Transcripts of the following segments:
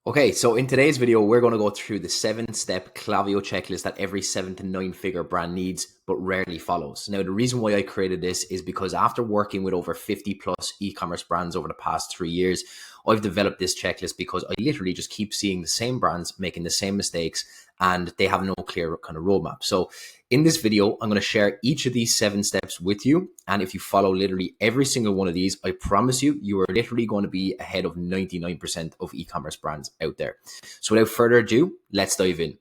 Okay, so in today's video, we're going to go through the 7-step Klaviyo checklist that every 7 to 9 figure brand needs, but rarely follows. Now, the reason why I created this is because after working with over 50 plus e-commerce brands over the past 3 years, I've developed this checklist because I literally just keep seeing the same brands making the same mistakes and they have no clear kind of roadmap. So in this video, I'm going to share each of these 7 steps with you. And if you follow literally every single one of these, I promise you, you are literally going to be ahead of 99% of e-commerce brands out there. So without further ado, let's dive in.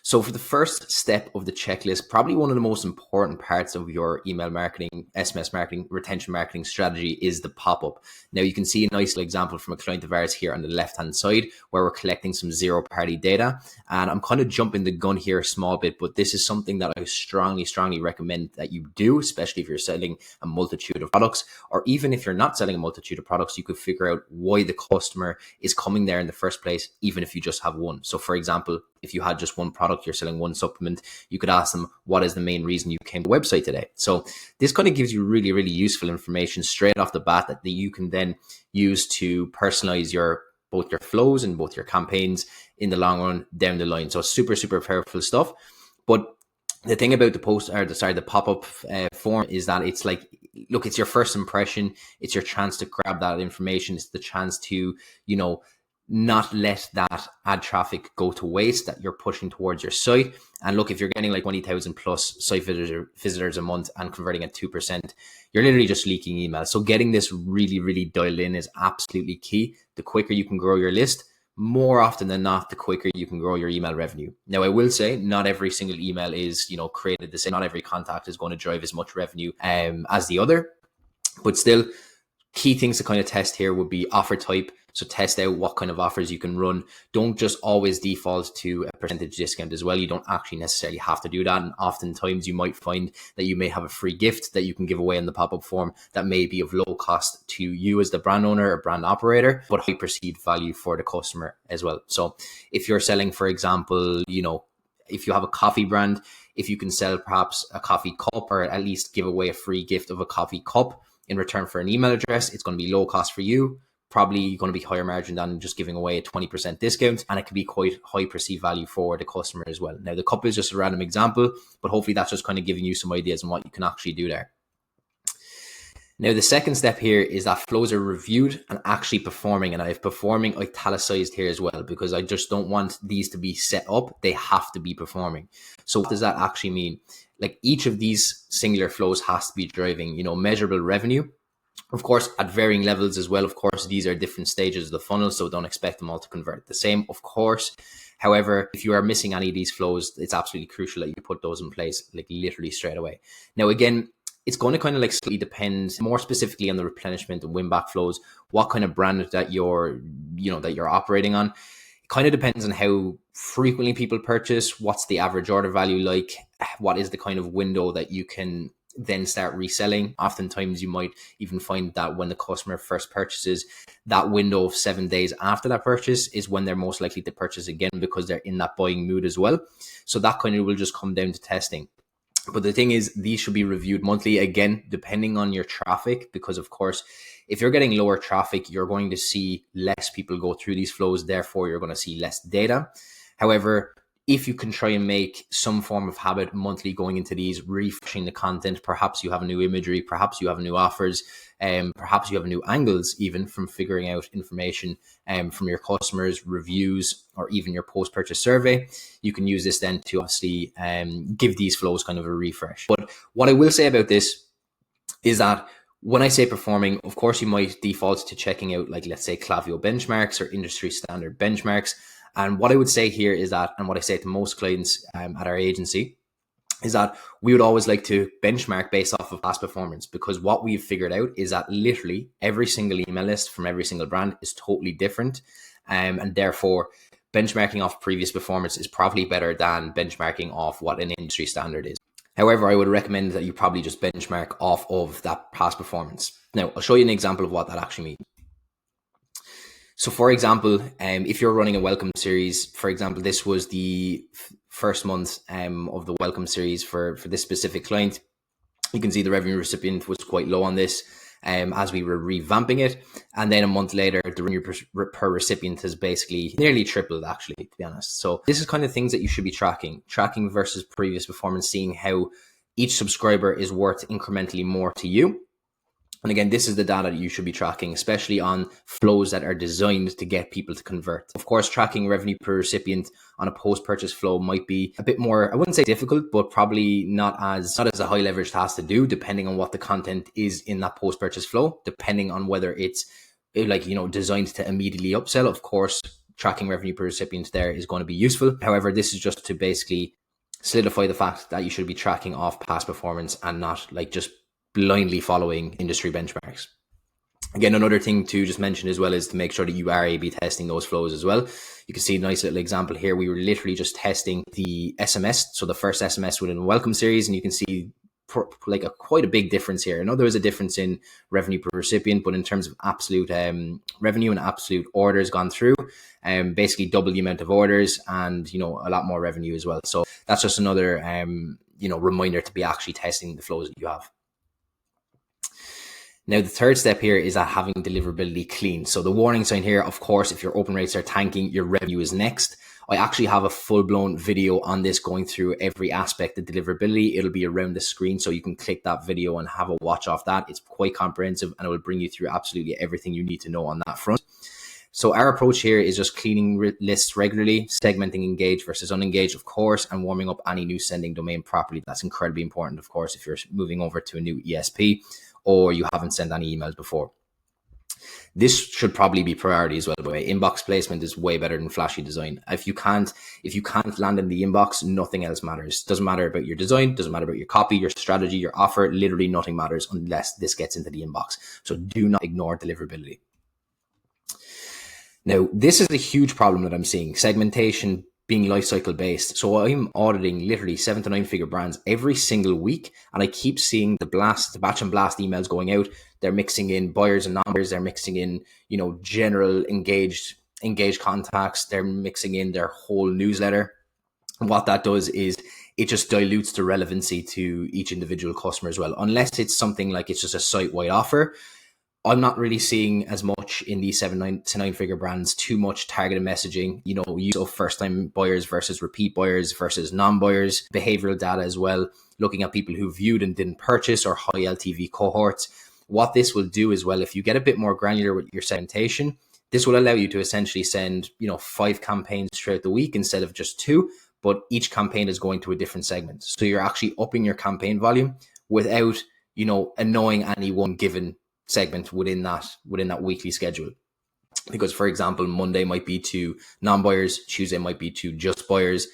So for the first step of the checklist, probably one of the most important parts of your email marketing, SMS marketing, retention marketing strategy is the pop-up. Now you can see a nice example from a client of ours here on the left-hand side where we're collecting some zero-party data. And I'm kind of jumping the gun here a small bit, but this is something that I strongly recommend that you do, especially if you're selling a multitude of products, or even if you're not selling a multitude of products, you could figure out why the customer is coming there in the first place, even if you just have one. So for example, if you had just one product, you're selling one supplement, you could ask them, what is the main reason you came to the website today? So this kind of gives you really useful information straight off the bat that you can then use to personalize both your flows and both your campaigns in the long run down the line. So super powerful stuff. But the thing about the pop-up form is that it's like, look, it's your first impression. It's your chance to grab that information. It's the chance to, not let that ad traffic go to waste that you're pushing towards your site. And look, if you're getting like 20,000 plus site visitors a month and converting at 2%, you're literally just leaking emails. So getting this really dialed in is absolutely key. The quicker you can grow your list, more often than not, the quicker you can grow your email revenue. Now, I will say not every single email is, created the same. Not every contact is going to drive as much revenue as the other, but still key things to kind of test here would be offer type. So test out what kind of offers you can run. Don't just always default to a percentage discount as well. You don't actually necessarily have to do that. And oftentimes you might find that you may have a free gift that you can give away in the pop-up form that may be of low cost to you as the brand owner or brand operator, but high perceived value for the customer as well. So if you're selling, for example, if you have a coffee brand, if you can sell perhaps a coffee cup or at least give away a free gift of a coffee cup in return for an email address, it's going to be low cost for you. Probably going to be higher margin than just giving away a 20% discount, and it can be quite high perceived value for the customer as well. Now, the cup is just a random example, but hopefully that's just kind of giving you some ideas on what you can actually do there. Now, the second step here is that flows are reviewed and actually performing, and I have performing italicized here as well because I just don't want these to be set up. They have to be performing. So what does that actually mean? Like each of these singular flows has to be driving, measurable revenue. Of course, at varying levels as well. Of course, these are different stages of the funnel, so don't expect them all to convert the same, of course. However, if you are missing any of these flows, it's absolutely crucial that you put those in place, like literally straight away. Now, again, it's going to kind of like slightly depend more specifically on the replenishment and win back flows, what kind of brand that you're operating on. It kind of depends on how frequently people purchase, what's the average order value like, what is the kind of window that you can then start reselling. Oftentimes you might even find that when the customer first purchases, that window of 7 days after that purchase is when they're most likely to purchase again because they're in that buying mood as well. So that kind of will just come down to testing. But the thing is, these should be reviewed monthly, again, depending on your traffic, because of course, if you're getting lower traffic, you're going to see less people go through these flows. Therefore, you're going to see less data. However, if you can try and make some form of habit monthly going into these, refreshing the content, perhaps you have a new imagery, perhaps you have new offers, perhaps you have new angles even from figuring out information from your customers, reviews, or even your post-purchase survey. You can use this then to obviously give these flows kind of a refresh. But what I will say about this is that when I say performing, of course, you might default to checking out, like, let's say Klaviyo benchmarks or industry standard benchmarks. And what I would say here is that, and what I say to most clients at our agency, is that we would always like to benchmark based off of past performance, because what we've figured out is that literally every single email list from every single brand is totally different. And therefore, benchmarking off previous performance is probably better than benchmarking off what an industry standard is. However, I would recommend that you probably just benchmark off of that past performance. Now, I'll show you an example of what that actually means. So for example, if you're running a welcome series, for example, this was the first month of the welcome series for this specific client. You can see the revenue recipient was quite low on this. as we were revamping it. And then a month later, the revenue per recipient has basically nearly tripled, actually, to be honest. So this is kind of things that you should be tracking versus previous performance, seeing how each subscriber is worth incrementally more to you. And again, this is the data that you should be tracking, especially on flows that are designed to get people to convert. Of course, tracking revenue per recipient on a post-purchase flow might be a bit more, I wouldn't say difficult, but probably not as a high leverage task to do, depending on what the content is in that post-purchase flow, depending on whether it's designed to immediately upsell. Of course, tracking revenue per recipient there is going to be useful. However, this is just to basically solidify the fact that you should be tracking off past performance and not just blindly following industry benchmarks. Again, another thing to just mention as well is to make sure that you are A/B testing those flows as well. You can see a nice little example here. We were literally just testing the SMS, so the first SMS within the welcome series, and you can see quite a big difference here. I know there was a difference in revenue per recipient, but in terms of absolute revenue and absolute orders gone through, basically double the amount of orders and a lot more revenue as well. So that's just another reminder to be actually testing the flows that you have. Now, the third step here is that having deliverability clean. So the warning sign here, of course, if your open rates are tanking, your revenue is next. I actually have a full-blown video on this going through every aspect of deliverability. It'll be around the screen, so you can click that video and have a watch off that. It's quite comprehensive and it will bring you through absolutely everything you need to know on that front. So our approach here is just cleaning lists regularly, segmenting engaged versus unengaged, of course, and warming up any new sending domain properly. That's incredibly important, of course, if you're moving over to a new ESP or you haven't sent any emails before. This should probably be priority as well, by the way. Inbox placement is way better than flashy design. If you can't land in the inbox, nothing else matters. Doesn't matter about your design, doesn't matter about your copy, your strategy, your offer. Literally nothing matters unless this gets into the inbox. So do not ignore deliverability. Now, this is a huge problem that I'm seeing. Segmentation being lifecycle based. So I'm auditing literally 7 to 9 figure brands every single week. And I keep seeing the batch and blast emails going out. They're mixing in buyers and non-buyers. They're mixing in, general engaged contacts. They're mixing in their whole newsletter. And what that does is it just dilutes the relevancy to each individual customer as well. Unless it's something like it's just a site-wide offer. I'm not really seeing as much in these 7 to 9 figure brands, too much targeted messaging, use of first time buyers versus repeat buyers versus non-buyers, behavioral data as well, looking at people who viewed and didn't purchase or high LTV cohorts. What this will do as well, if you get a bit more granular with your segmentation, this will allow you to essentially send, 5 campaigns throughout the week instead of just 2, but each campaign is going to a different segment. So you're actually upping your campaign volume without, annoying any one given segment within that weekly schedule. Because, for example, Monday might be to non-buyers, Tuesday might be to just buyers,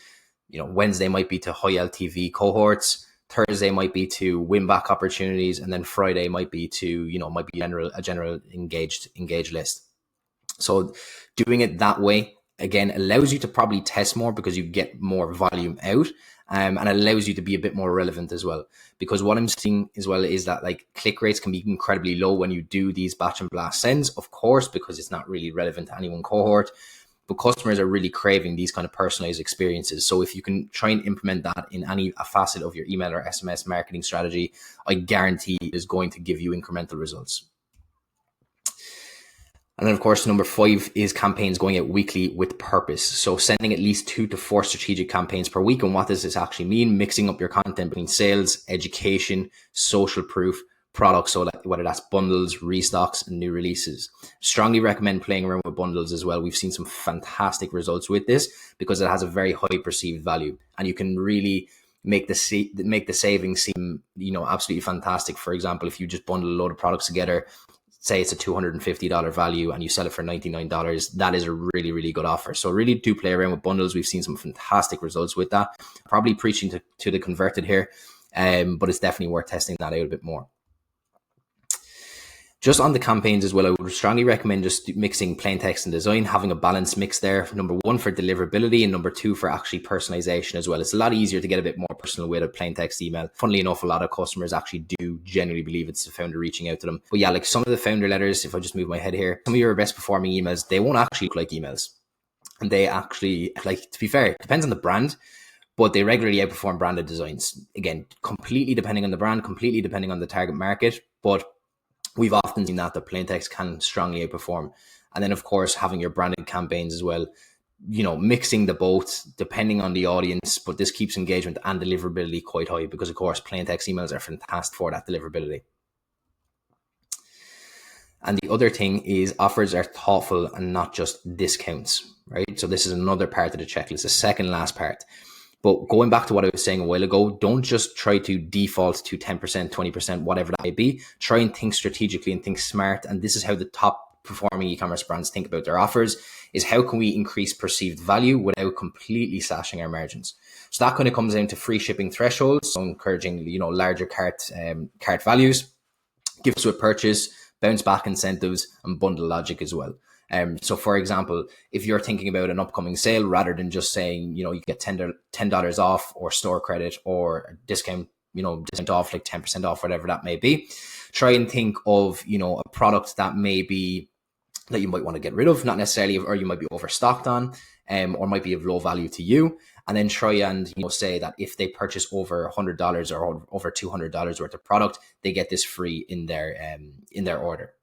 Wednesday might be to high LTV cohorts, Thursday might be to win back opportunities, and then Friday might be to, a general engaged list. So doing it that way, again, allows you to probably test more because you get more volume out. And allows you to be a bit more relevant as well. Because what I'm seeing as well is that click rates can be incredibly low when you do these batch and blast sends, of course, because it's not really relevant to any one cohort. But customers are really craving these kind of personalized experiences. So if you can try and implement that in a facet of your email or SMS marketing strategy, I guarantee it is going to give you incremental results. And then, of course, number 5 is campaigns going out weekly with purpose. So sending at least 2 to 4 strategic campaigns per week. And what does this actually mean? Mixing up your content between sales, education, social proof, products. So whether that's bundles, restocks, and new releases. Strongly recommend playing around with bundles as well. We've seen some fantastic results with this because it has a very high perceived value. And you can really make the savings seem, absolutely fantastic. For example, if you just bundle a load of products together, say it's a $250 value and you sell it for $99, that is a really, really good offer. So really do play around with bundles. We've seen some fantastic results with that. Probably preaching to the converted here, but it's definitely worth testing that out a bit more. Just on the campaigns as well, I would strongly recommend just mixing plain text and design, having a balanced mix there. Number 1 for deliverability and number 2 for actually personalization as well. It's a lot easier to get a bit more personal with a plain text email. Funnily enough, a lot of customers actually do genuinely believe it's the founder reaching out to them. But yeah, some of the founder letters, if I just move my head here, some of your best performing emails, they won't actually look like emails. And they actually, to be fair, it depends on the brand, but they regularly outperform branded designs. Again, completely depending on the brand, completely depending on the target market. But we've often seen that the plain text can strongly outperform. And then of course, having your branded campaigns as well, mixing the both depending on the audience, but this keeps engagement and deliverability quite high because of course, plain text emails are fantastic for that deliverability. And the other thing is offers are thoughtful and not just discounts, right? So this is another part of the checklist, the second last part. But going back to what I was saying a while ago, don't just try to default to 10%, 20%, whatever that may be. Try and think strategically and think smart. And this is how the top performing e-commerce brands think about their offers, is how can we increase perceived value without completely slashing our margins? So that kind of comes down to free shipping thresholds, so encouraging, larger cart values, gifts with purchase, bounce back incentives, and bundle logic as well. So for example, if you're thinking about an upcoming sale, rather than just saying, you get $10 off or store credit or discount, discount off, like 10% off, whatever that may be, try and think of, a product that that you might want to get rid of, not necessarily, or you might be overstocked on, or might be of low value to you. And then try and, say that if they purchase over $100 or over $200 worth of product, they get this free in their order.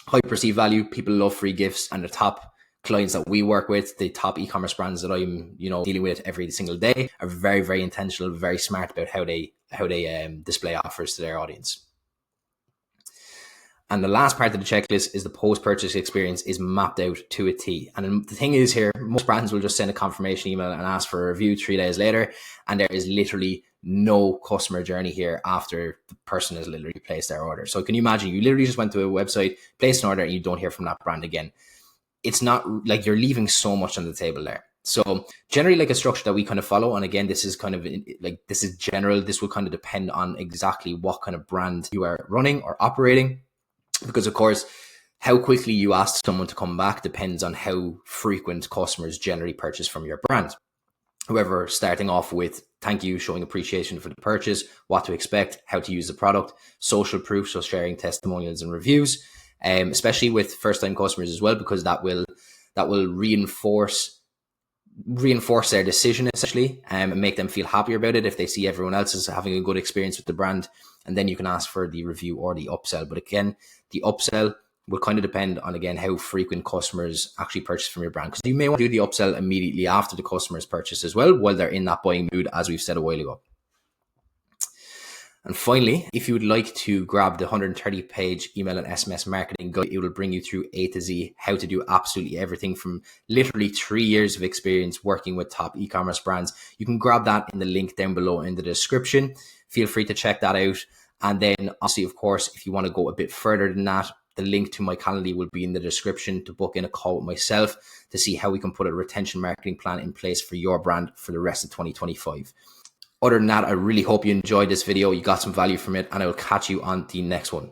High perceived value, people love free gifts, and the top clients that we work with, the top e-commerce brands that I'm, dealing with every single day, are very, very intentional, very smart about how they display offers to their audience. And the last part of the checklist is the post-purchase experience is mapped out to a T. And the thing is here, most brands will just send a confirmation email and ask for a review 3 days later. And there is literally no customer journey here after the person has literally placed their order. So can you imagine, you literally just went to a website, placed an order, and you don't hear from that brand again. It's not like you're leaving so much on the table there. So generally, like a structure that we kind of follow, and again, this is kind of like, this is general. This will kind of depend on exactly what kind of brand you are running or operating. Because of course, how quickly you ask someone to come back depends on how frequent customers generally purchase from your brand. However, starting off with thank you, showing appreciation for the purchase, what to expect, how to use the product, social proof, so sharing testimonials and reviews, especially with first-time customers as well, because that will reinforce their decision essentially, and make them feel happier about it if they see everyone else is having a good experience with the brand. And then you can ask for the review or the upsell. But again, the upsell will kind of depend on, again, how frequent customers actually purchase from your brand. Because you may want to do the upsell immediately after the customer's purchase as well, while they're in that buying mood, as we've said a while ago. And finally, if you would like to grab the 130-page email and SMS marketing guide, it will bring you through A to Z, how to do absolutely everything from literally 3 years of experience working with top e-commerce brands. You can grab that in the link down below in the description. Feel free to check that out. And then obviously, of course, if you want to go a bit further than that, the link to my Calendly will be in the description to book in a call with myself to see how we can put a retention marketing plan in place for your brand for the rest of 2025. Other than that, I really hope you enjoyed this video, you got some value from it, and I will catch you on the next one.